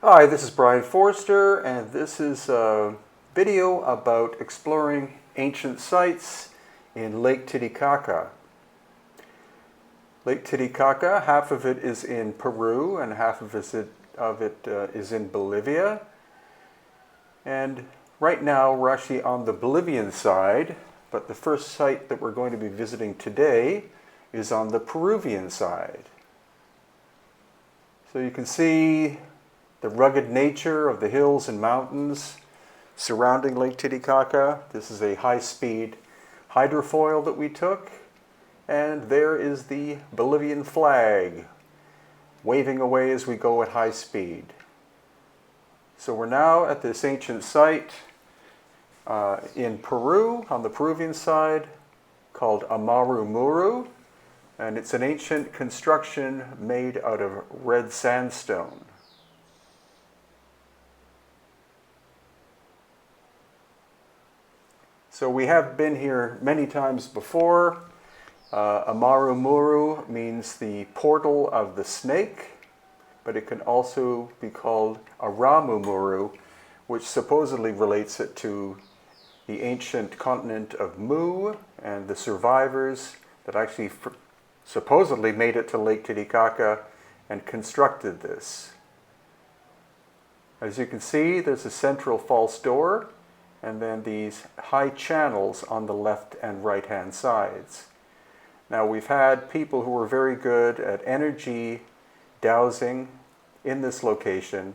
Hi, this is Brian Forster, and this is a video about exploring ancient sites in Lake Titicaca. Lake Titicaca, half of it is in Peru and half of it is in Bolivia. And right now we're actually on the Bolivian side, but the first site that we're going to be visiting today is on the Peruvian side. So you can see the rugged nature of the hills and mountains surrounding Lake Titicaca. This is a high-speed hydrofoil that we took, and there is the Bolivian flag waving away as we go at high speed. So we're now at this ancient site in Peru, on the Peruvian side, called Amaru Muru, and it's an ancient construction made out of red sandstone. So we have been here many times before. Amaru Muru means the portal of the snake, but it can also be called Aramu Muru, which supposedly relates it to the ancient continent of Mu and the survivors that actually supposedly made it to Lake Titicaca and constructed this. As you can see, there's a central false door, and then these high channels on the left and right hand sides. Now we've had people who were very good at energy dowsing in this location,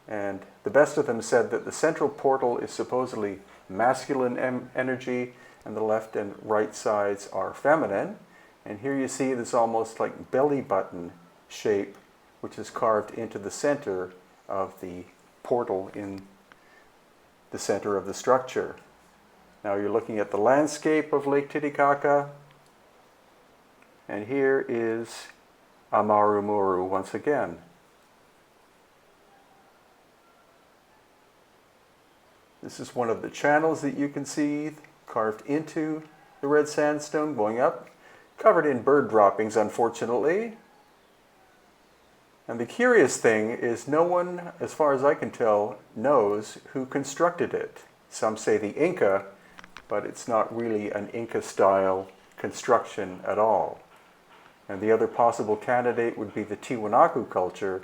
and the best of them said that the central portal is supposedly masculine energy and the left and right sides are feminine. And here you see this almost like belly button shape, which is carved into the center of the portal in the center of the structure. Now you're looking at the landscape of Lake Titicaca, and here is Amaru Muru once again. This is one of the channels that you can see carved into the red sandstone going up, covered in bird droppings, unfortunately. And the curious thing is no one, as far as I can tell, knows who constructed it. Some say the Inca, but it's not really an Inca-style construction at all. And the other possible candidate would be the Tiwanaku culture,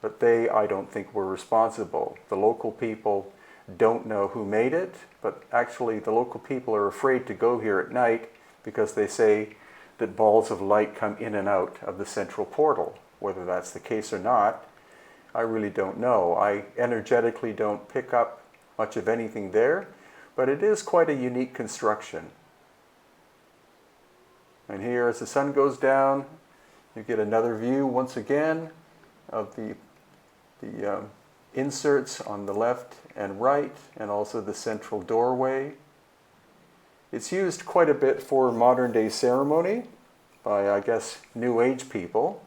but they, I don't think, were responsible. The local people don't know who made it, but actually the local people are afraid to go here at night because they say that balls of light come in and out of the central portal. Whether that's the case or not, I really don't know. I energetically don't pick up much of anything there, but it is quite a unique construction. And here, as the sun goes down, you get another view once again of the inserts on the left and right, and also the central doorway. It's used quite a bit for modern day ceremony by, I guess, New Age people.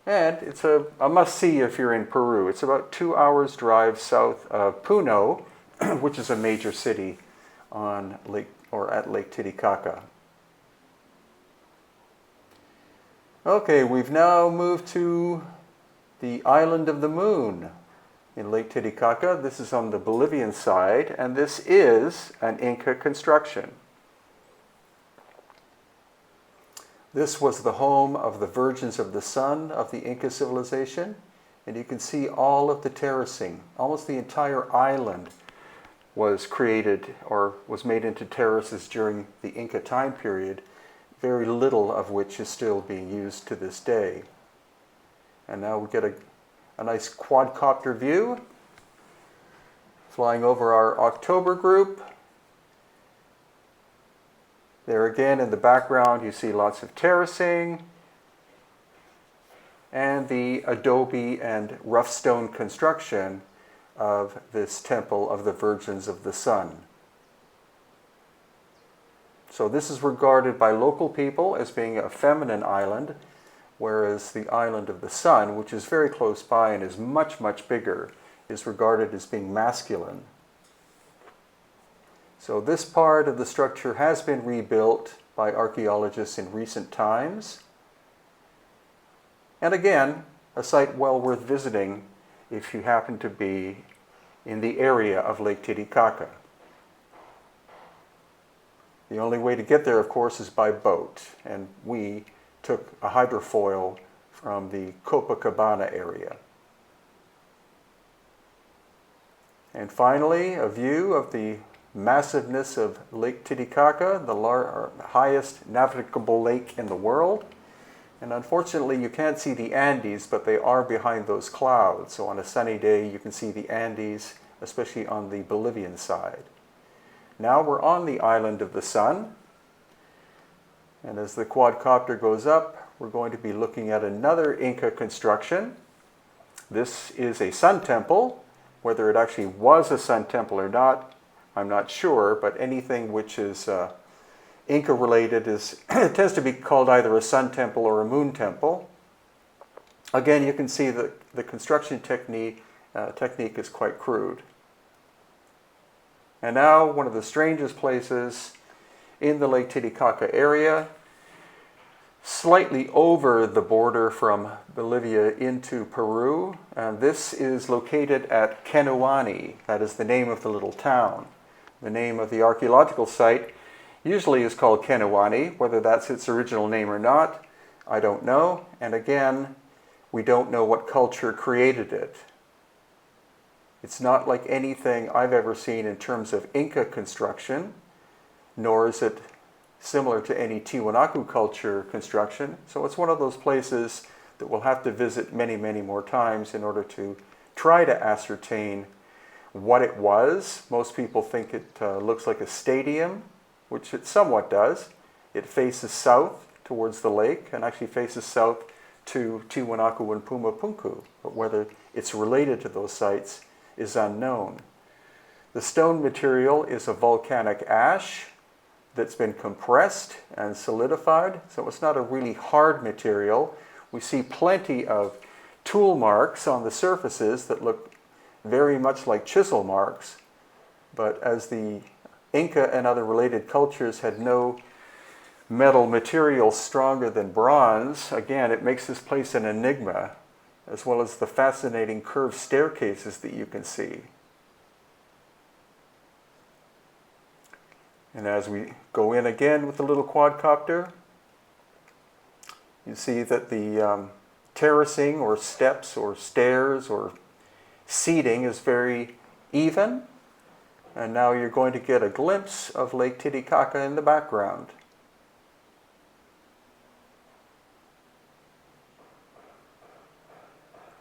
And it's a must-see if you're in Peru. It's about 2 hours drive south of Puno, which is a major city on at Lake Titicaca. Okay, we've now moved to the Island of the Moon in Lake Titicaca. This is on the Bolivian side, and this is an Inca construction. This was the home of the Virgins of the Sun of the Inca civilization, and you can see all of the terracing. Almost the entire island was created or was made into terraces during the Inca time period, very little of which is still being used to this day. And now we get a nice quadcopter view flying over our October group. There again in the background you see lots of terracing and the adobe and rough stone construction of this temple of the Virgins of the Sun. So this is regarded by local people as being a feminine island, whereas the Island of the Sun, which is very close by and is much, much bigger, is regarded as being masculine. So this part of the structure has been rebuilt by archaeologists in recent times. And again, a site well worth visiting if you happen to be in the area of Lake Titicaca. The only way to get there, of course, is by boat, and we took a hydrofoil from the Copacabana area. And finally, a view of the massiveness of Lake Titicaca, the highest navigable lake in the world. And unfortunately, you can't see the Andes, but they are behind those clouds. So on a sunny day, you can see the Andes, especially on the Bolivian side. Now we're on the island of the sun. And as the quadcopter goes up, we're going to be looking at another Inca construction. This is a sun temple. Whether it actually was a sun temple or not, I'm not sure, but anything which is Inca related it tends to be called either a sun temple or a moon temple. Again, you can see that the construction technique is quite crude. And now one of the strangest places in the Lake Titicaca area, slightly over the border from Bolivia into Peru. And this is located at Kenawani. That is the name of the little town. The name of the archaeological site usually is called Kenawani. Whether that's its original name or not, I don't know. And again, we don't know what culture created it. It's not like anything I've ever seen in terms of Inca construction, nor is it similar to any Tiwanaku culture construction. So it's one of those places that we'll have to visit many, many more times in order to try to ascertain what it was. Most people think it looks like a stadium, which it somewhat does. It faces south towards the lake and actually faces south to Tiwanaku and Pumapunku. But whether it's related to those sites is unknown. The stone material is a volcanic ash that's been compressed and solidified, so it's not a really hard material. We see plenty of tool marks on the surfaces that look very much like chisel marks, but as the Inca and other related cultures had no metal material stronger than bronze, again, it makes this place an enigma, as well as the fascinating curved staircases that you can see. And as we go in again with the little quadcopter, you see that the terracing or steps or stairs or seating is very even. And now you're going to get a glimpse of Lake Titicaca in the background.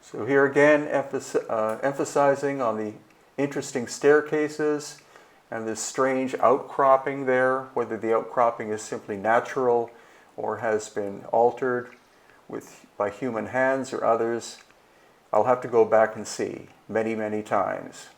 So here again, emphasizing on the interesting staircases and this strange outcropping there, whether the outcropping is simply natural or has been altered by human hands or others. I'll have to go back and see many, many times.